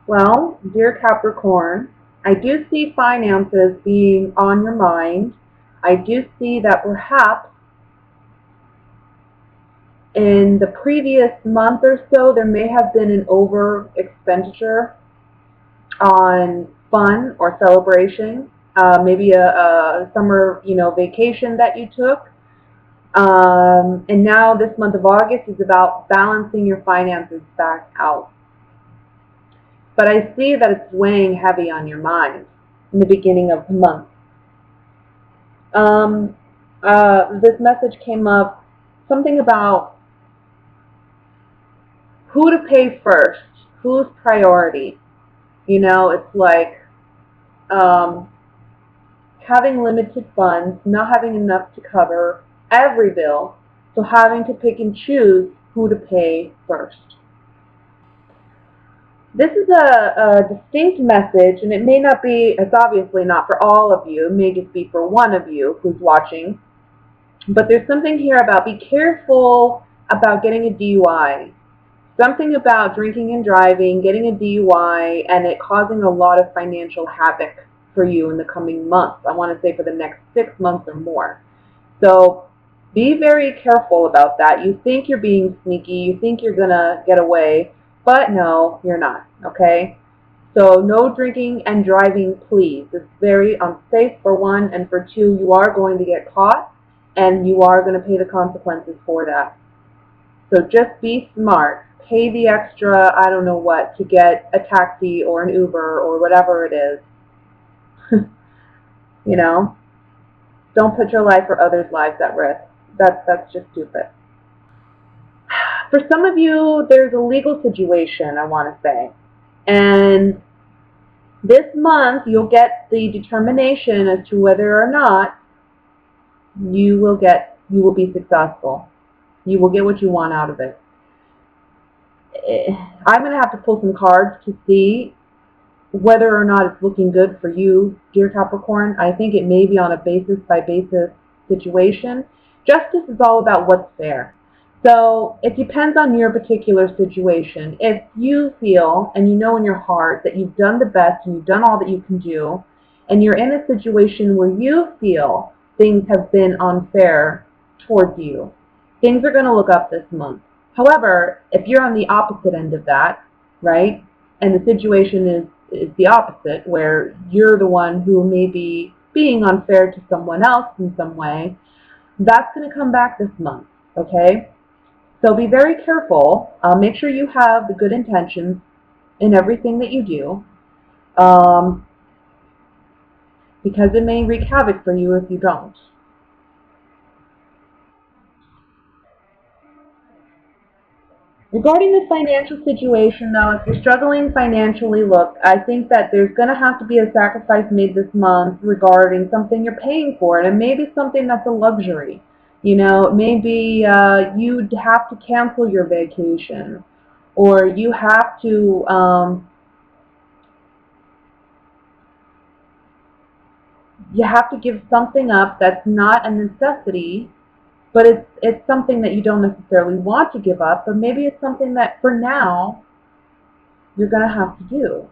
Well, dear Capricorn, I do see finances being on your mind. I do see that perhaps in the previous month or so there may have been an over expenditure on fun or celebration, maybe a summer, vacation that you took. And now this month of August is about balancing your finances back out. But I see that it's weighing heavy on your mind in the beginning of the month. Um, this message came up, something about who to pay first, who's priority. It's like um, having limited funds, not having enough to cover every bill, so having to pick and choose who to pay first. This is a distinct message, and it may not be, it's obviously not for all of you, it may just be for one of you who's watching, but there's something here about be careful about getting a DUI. Something about drinking and driving, getting a DUI, and it causing a lot of financial havoc for you in the coming months. I want to say for the next 6 months or more. So be very careful about that. You think you're being sneaky, you think you're going to get away, but no, you're not, okay? So no drinking and driving, please. It's very unsafe for one, and for two, you are going to get caught, and you are going to pay the consequences for that. So just be smart. Pay the extra, I don't know what, to get a taxi or an Uber or whatever it is. you know, don't put your life or others' lives at risk. That's just stupid. For some of you, there's a legal situation, I want to say. And this month, you'll get the determination as to whether or not you will be successful. You will get what you want out of it. I'm going to have to pull some cards to see whether or not it's looking good for you, dear Capricorn. I think it may be on a basis by basis situation. Justice is all about what's fair. So it depends on your particular situation. If you feel and you know in your heart that you've done the best and you've done all that you can do, and you're in a situation where you feel things have been unfair towards you, things are going to look up this month. However, if you're on the opposite end of that, right, and the situation is the opposite, where you're the one who may be being unfair to someone else in some way, that's going to come back this month, okay? So be very careful. Make sure you have the good intentions in everything that you do, because it may wreak havoc for you if you don't. Regarding the financial situation, though, if you're struggling financially, look, I think that there's going to have to be a sacrifice made this month regarding something you're paying for, and it may be something that's a luxury. Maybe you'd have to cancel your vacation, or you have to give something up that's not a necessity, but it's something that you don't necessarily want to give up, but maybe it's something that for now you're going to have to do.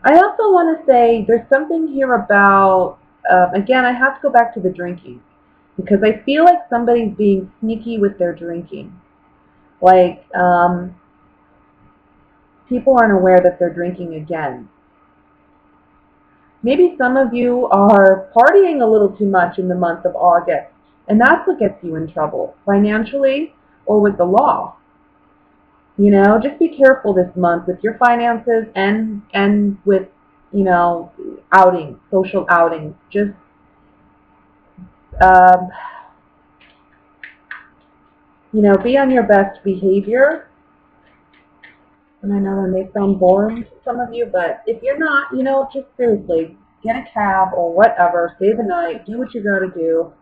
I also want to say there's something here about, again, I have to go back to the drinking, because I feel like somebody's being sneaky with their drinking. Like, people aren't aware that they're drinking again. Maybe some of you are partying a little too much in the month of August, and that's what gets you in trouble, financially or with the law. Just be careful this month with your finances and with, outings, social outings. Just um, be on your best behavior. And I know that may sound boring to some of you, but if you're not, just seriously, get a cab or whatever, stay the night, do what you got to do.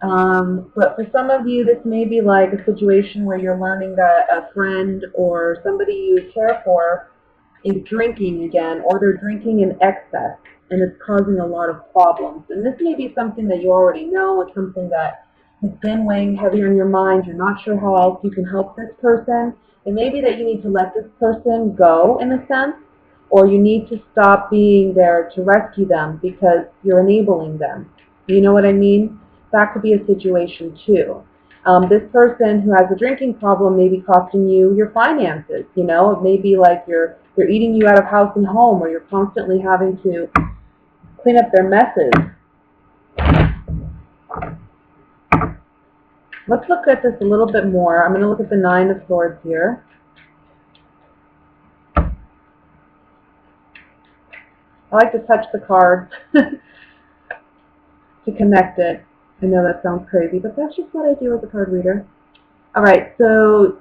But for some of you, this may be like a situation where you're learning that a friend or somebody you care for is drinking again, or they're drinking in excess, and it's causing a lot of problems. And this may be something that you already know. It's something that It's been weighing heavy on your mind. You're not sure how else you can help this person. It may be that you need to let this person go, in a sense, or you need to stop being there to rescue them because you're enabling them. You know what I mean? That could be a situation too. This person who has a drinking problem may be costing you your finances. You know, it may be like they're eating you out of house and home, or you're constantly having to clean up their messes. Let's look at this a little bit more. I'm going to look at the Nine of Swords here. I like to touch the card to connect it. I know that sounds crazy, but that's just what I do as a card reader. All right, so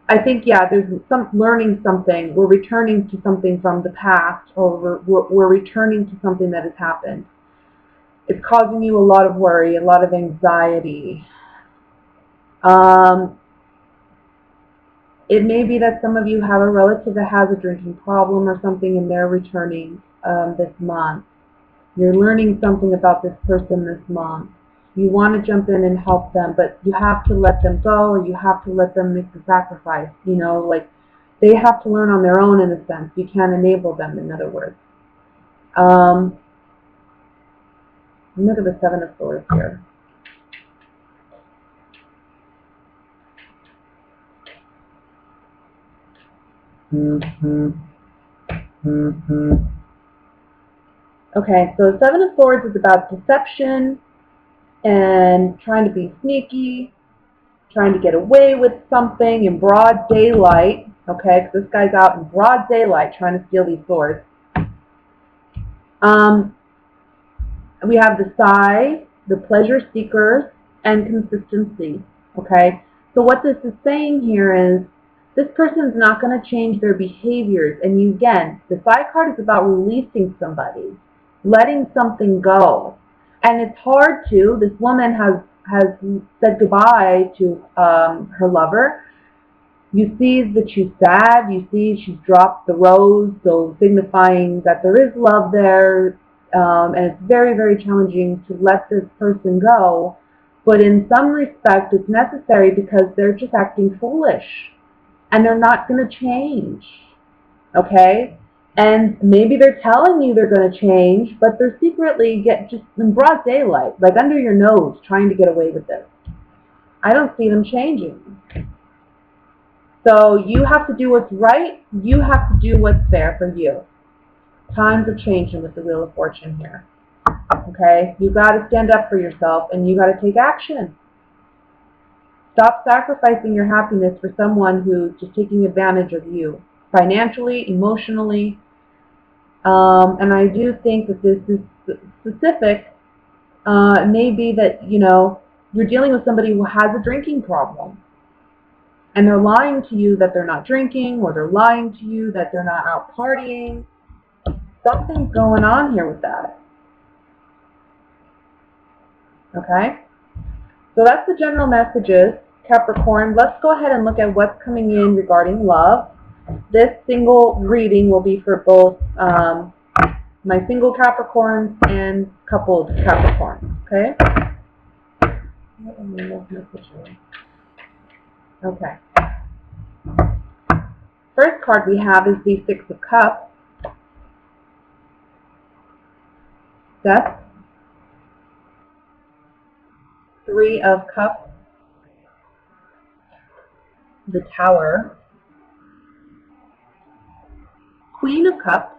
I think, yeah, there's some learning something. We're returning to something from the past, or we're returning to something that has happened. It's causing you a lot of worry, a lot of anxiety. It may be that some of you have a relative that has a drinking problem or something, and they're returning this month. You're learning something about this person this month. You want to jump in and help them, but you have to let them go, or you have to let them make the sacrifice. You know, like they have to learn on their own, in a sense. You can't enable them, in other words. Look at the Seven of Swords here. Okay, so Seven of Swords is about deception and trying to be sneaky, trying to get away with something in broad daylight. Okay, because this guy's out in broad daylight trying to steal these swords. We have the Sigh, the pleasure seekers, and consistency. Okay, so what this is saying here is this person's not going to change their behaviors. And you, again, the Sigh card is about releasing somebody, letting something go. And it's hard to. This woman has said goodbye to her lover. You see that she's sad. You see she's dropped the rose, so signifying that there is love there. And it's very, very challenging to let this person go. But in some respect, it's necessary because they're just acting foolish. And they're not going to change. Okay? And maybe they're telling you they're going to change, but they're secretly just in broad daylight, like under your nose, trying to get away with this. I don't see them changing. So you have to do what's right. You have to do what's fair for you. Times are changing with the Wheel of Fortune here. Okay? You've got to stand up for yourself, and you got to take action. Stop sacrificing your happiness for someone who's just taking advantage of you, financially, emotionally. And I do think that this is specific. It may be that, you know, you're dealing with somebody who has a drinking problem. And they're lying to you that they're not drinking, or they're lying to you that they're not out partying. Something's going on here with that. Okay? So that's the general messages, Capricorn. Let's go ahead and look at what's coming in regarding love. This single reading will be for both my single Capricorns and coupled Capricorns. Okay? Okay. First card we have is the Six of Cups. Death. Three of Cups. The Tower. Queen of Cups.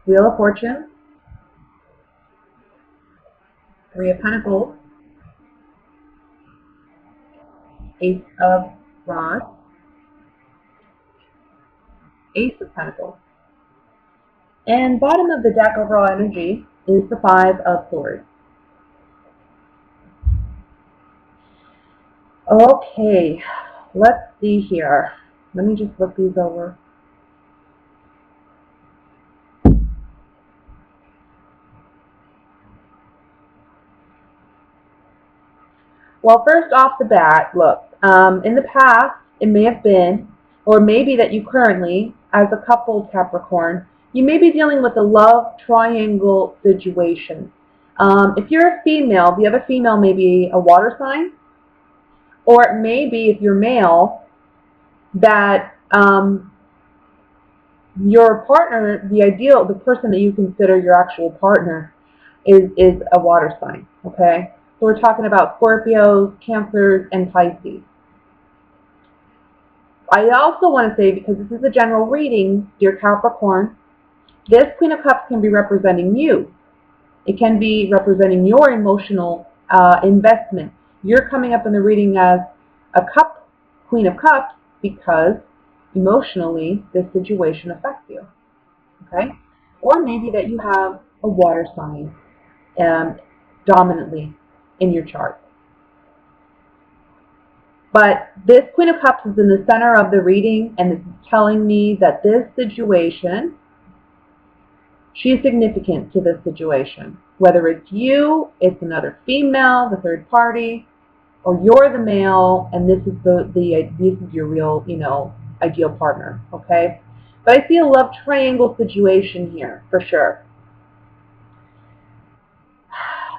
Wheel of Fortune. Three of Pentacles. Ace of Rods. Ace of Pentacles. And bottom of the deck overall energy is the Five of Swords. Okay, let's see here. Let me just look these over. Well, first off the bat, look, in the past, it may have been, or maybe that you currently, as a coupled Capricorn, you may be dealing with a love triangle situation. If you're a female, the other female may be a water sign, or it may be, if you're male, that your partner, the person that you consider your actual partner, is a water sign. Okay, so we're talking about Scorpios, Cancers, and Pisces. I also want to say, because this is a general reading, dear Capricorn, this Queen of Cups can be representing you. It can be representing your emotional investment. You're coming up in the reading as a Queen of Cups, because emotionally this situation affects you. Okay? Or maybe that you have a water sign dominantly in your chart. But this Queen of Cups is in the center of the reading, and it's telling me that this situation, she's significant to this situation. Whether it's you, it's another female, the third party, or you're the male, and this is this is your real, ideal partner. Okay, but I see a love triangle situation here for sure.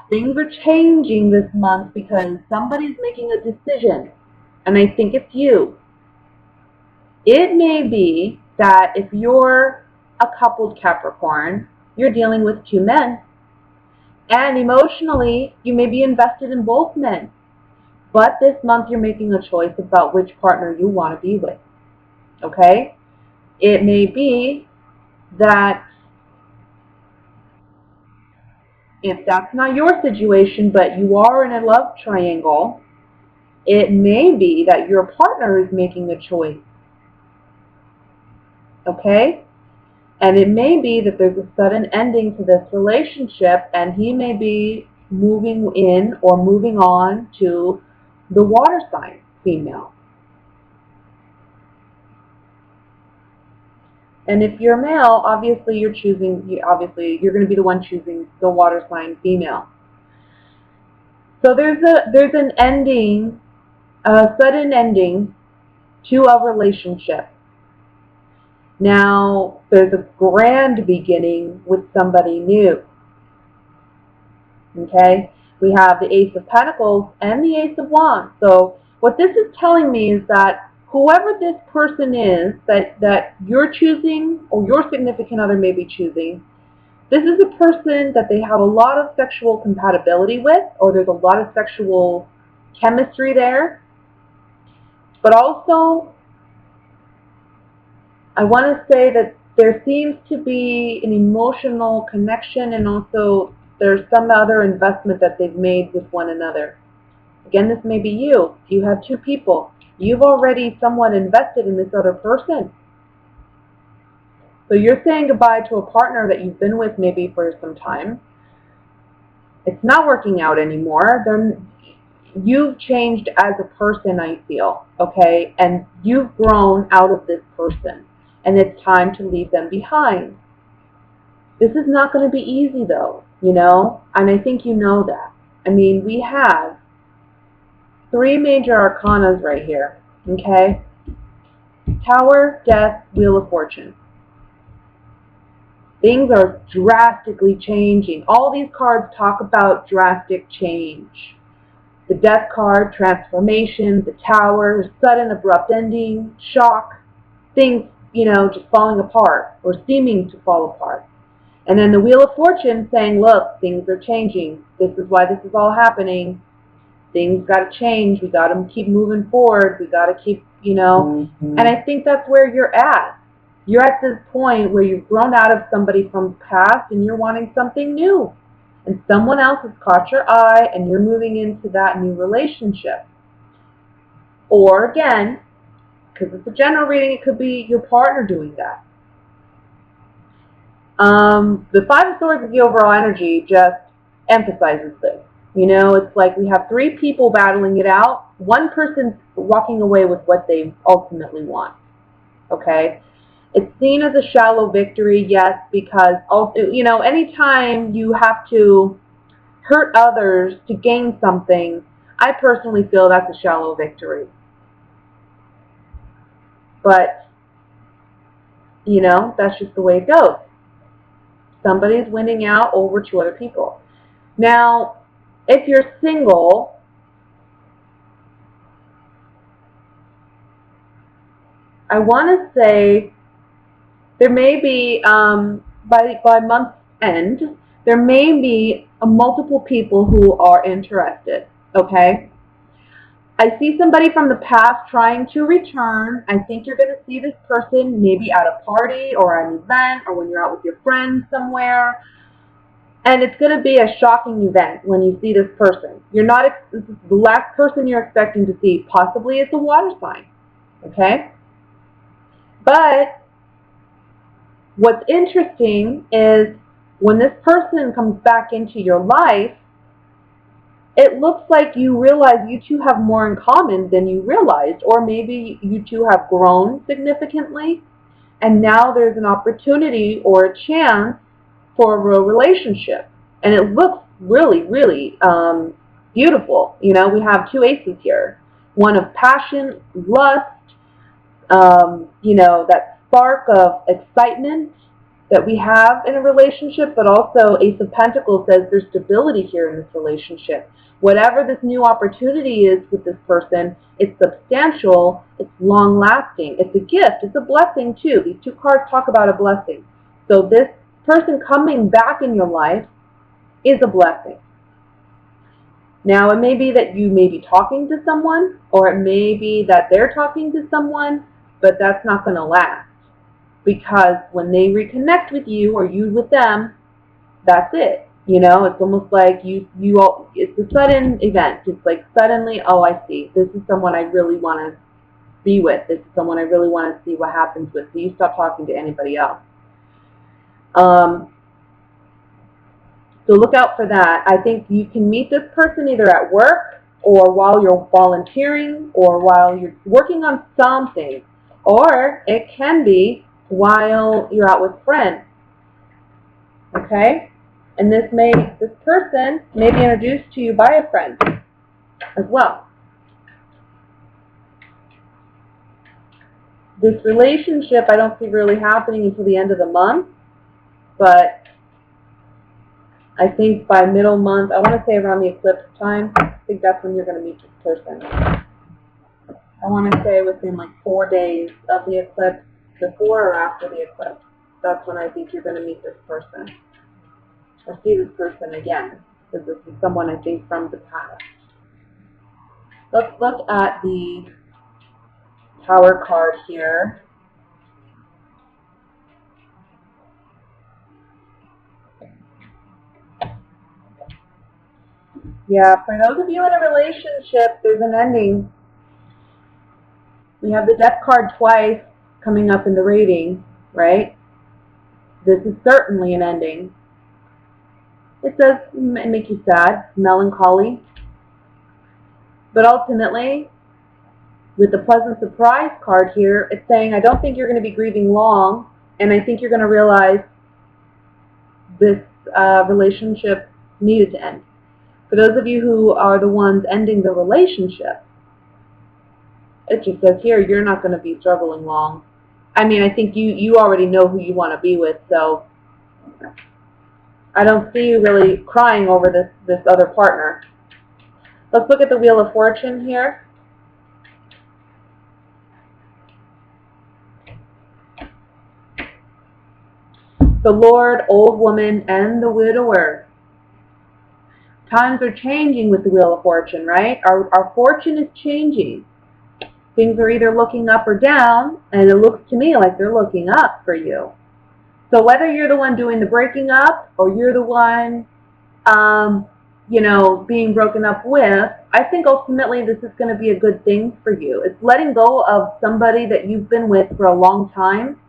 Things are changing this month because somebody's making a decision, and I think it's you. It may be that if you're a coupled Capricorn, you're dealing with two men, and emotionally you may be invested in both men. But this month you're making a choice about which partner you want to be with. Okay? It may be that if that's not your situation, but you are in a love triangle, it may be that your partner is making a choice. Okay? And it may be that there's a sudden ending to this relationship, and he may be moving in or moving on to the water sign female. And if you're male, obviously you're going to be the one choosing the water sign female. So there's an ending, a sudden ending to a relationship. Now there's a grand beginning with somebody new. Okay? We have the Ace of Pentacles and the Ace of Wands. So what this is telling me is that whoever this person is that you're choosing, or your significant other may be choosing, this is a person that they have a lot of sexual compatibility with, or there's a lot of sexual chemistry there. But also, I want to say that there seems to be an emotional connection, and also there's some other investment that they've made with one another. Again, this may be you. You have two people. You've already somewhat invested in this other person. So you're saying goodbye to a partner that you've been with maybe for some time. It's not working out anymore. You've changed as a person, I feel, okay? And you've grown out of this person, and it's time to leave them behind. This is not going to be easy, though, and I think you know that. I mean, we have three major arcanas right here, okay? Tower, Death, Wheel of Fortune. Things are drastically changing. All these cards talk about drastic change. The Death card, transformation. The Tower, sudden abrupt ending, shock. Things, just falling apart or seeming to fall apart. And then the Wheel of Fortune saying, look, things are changing. This is why this is all happening. Things got to change. We got to keep moving forward. We got to keep, And I think that's where you're at. You're at this point where you've grown out of somebody from the past, and you're wanting something new. And someone else has caught your eye, and you're moving into that new relationship. Or again, because it's a general reading, it could be your partner doing that. The Five of Swords of the overall energy just emphasizes this. It's like we have three people battling it out. One person's walking away with what they ultimately want. Okay? It's seen as a shallow victory, yes, because, anytime you have to hurt others to gain something, I personally feel that's a shallow victory. But, that's just the way it goes. Somebody's winning out over two other people. Now, if you're single, I want to say there may be, by month's end, there may be multiple people who are interested, okay? I see somebody from the past trying to return. I think you're going to see this person maybe at a party or an event or when you're out with your friends somewhere. And it's going to be a shocking event when you see this person. This is the last person you're expecting to see. Possibly it's a water sign, okay? But what's interesting is when this person comes back into your life, it looks like you realize you two have more in common than you realized, or maybe you two have grown significantly, and now there's an opportunity or a chance for a real relationship. And it looks really, really beautiful. You know, we have two aces here. One of passion, lust, that spark of excitement that we have in a relationship, but also Ace of Pentacles says there's stability here in this relationship. Whatever this new opportunity is with this person, it's substantial, it's long-lasting, it's a gift, it's a blessing too. These two cards talk about a blessing. So this person coming back in your life is a blessing. Now, it may be that you may be talking to someone, or it may be that they're talking to someone, but that's not going to last. Because when they reconnect with you or you with them, that's it. You know, it's almost like it's a sudden event. It's like suddenly, oh, I see. This is someone I really want to be with. This is someone I really want to see what happens with. So you stop talking to anybody else. So look out for that. I think you can meet this person either at work or while you're volunteering or while you're working on something. Or it can be while you're out with friends. Okay? And this person may be introduced to you by a friend as well. This relationship I don't see really happening until the end of the month, but I think by middle month, I want to say around the eclipse time, I think that's when you're going to meet this person. I want to say within like 4 days of the eclipse, before or after the eclipse. That's when I think you're going to meet this person. Or see this person again, because this is someone I think from the past. Let's look at the Tower card here. Yeah, for those of you in a relationship, there's an ending. We have the Death card twice coming up in the reading, right? This is certainly an ending. It does make you sad, melancholy. But ultimately, with the Pleasant Surprise card here, it's saying, I don't think you're going to be grieving long, and I think you're going to realize this relationship needed to end. For those of you who are the ones ending the relationship, it just says here, you're not going to be struggling long. I mean, I think you already know who you want to be with, so I don't see you really crying over this other partner. Let's look at the Wheel of Fortune here. The Lord, Old Woman, and the Widower. Times are changing with the Wheel of Fortune, right? Our fortune is changing. Things are either looking up or down, and it looks to me like they're looking up for you. So whether you're the one doing the breaking up or you're the one, being broken up with, I think ultimately this is going to be a good thing for you. It's letting go of somebody that you've been with for a long time.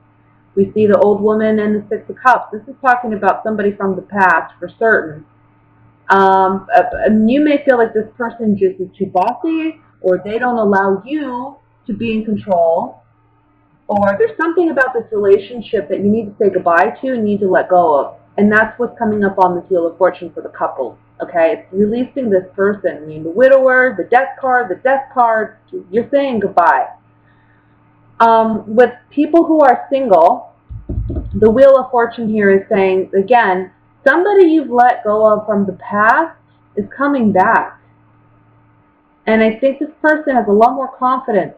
We see the Old Woman and the Six of Cups. This is talking about somebody from the past for certain. You may feel like this person just is too bossy, or they don't allow you to be in control, or there's something about this relationship that you need to say goodbye to and need to let go of. And that's what's coming up on the Wheel of Fortune for the couple. Okay, it's releasing this person. I mean, the Widower, the Death card, you're saying goodbye. With people who are single, the Wheel of Fortune here is saying, again, Somebody you've let go of from the past is coming back. And I think this person has a lot more confidence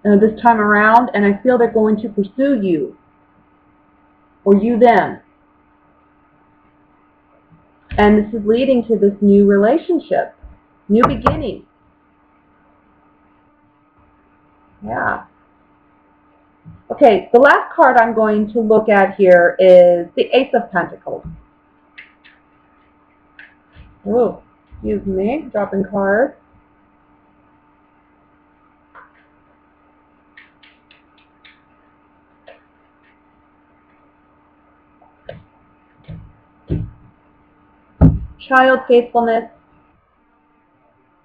this time around, and I feel they're going to pursue you, or you them. And this is leading to this new relationship, new beginning. Yeah. Okay, the last card I'm going to look at here is the Ace of Pentacles. Oh, excuse me, dropping cards. Child faithfulness.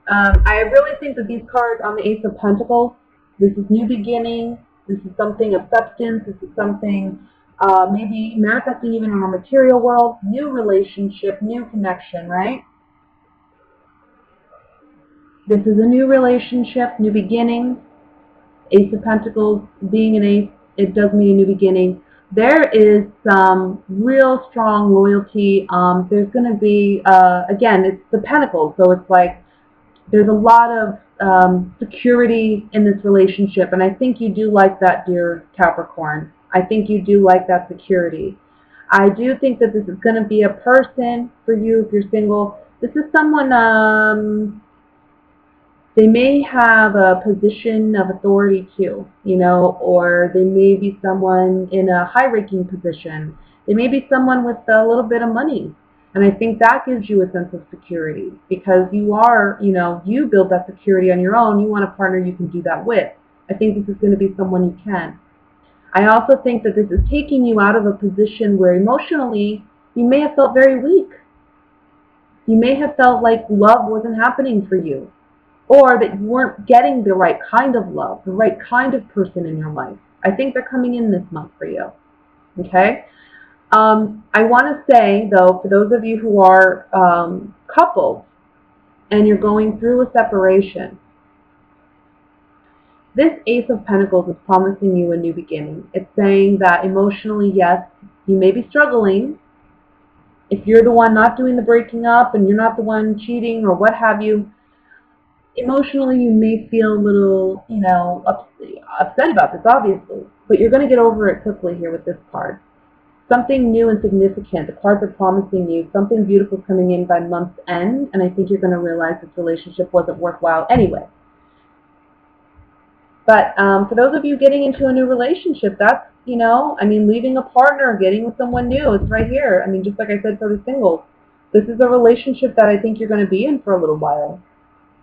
I really think that these cards on the Ace of Pentacles, this is new beginning, this is something of substance, this is something maybe manifesting even in our material world, new relationship, new connection, right? This is a new relationship, new beginning. Ace of Pentacles, being an ace, it does mean a new beginning. There is some real strong loyalty. There's going to be, again, it's the Pentacles, so it's like there's a lot of security in this relationship, and I think you do like that, dear Capricorn. I think you do like that security. I do think that this is going to be a person for you if you're single. This is someone, they may have a position of authority too, or they may be someone in a high-ranking position. They may be someone with a little bit of money. And I think that gives you a sense of security because you are, you build that security on your own. You want a partner you can do that with. I think this is going to be someone you can. I also think that this is taking you out of a position where emotionally you may have felt very weak. You may have felt like love wasn't happening for you, or that you weren't getting the right kind of love, the right kind of person in your life. I think they're coming in this month for you. Okay? I want to say, though, for those of you who are couples and you're going through a separation, this Ace of Pentacles is promising you a new beginning. It's saying that emotionally, yes, you may be struggling. If you're the one not doing the breaking up and you're not the one cheating or what have you, emotionally you may feel a little, upset about this, obviously. But you're going to get over it quickly here with this card. Something new and significant. The cards are promising you something beautiful coming in by month's end, and I think you're going to realize this relationship wasn't worthwhile anyway. But for those of you getting into a new relationship, that's, leaving a partner, getting with someone new, it's right here. Just like I said for the singles, this is a relationship that I think you're going to be in for a little while.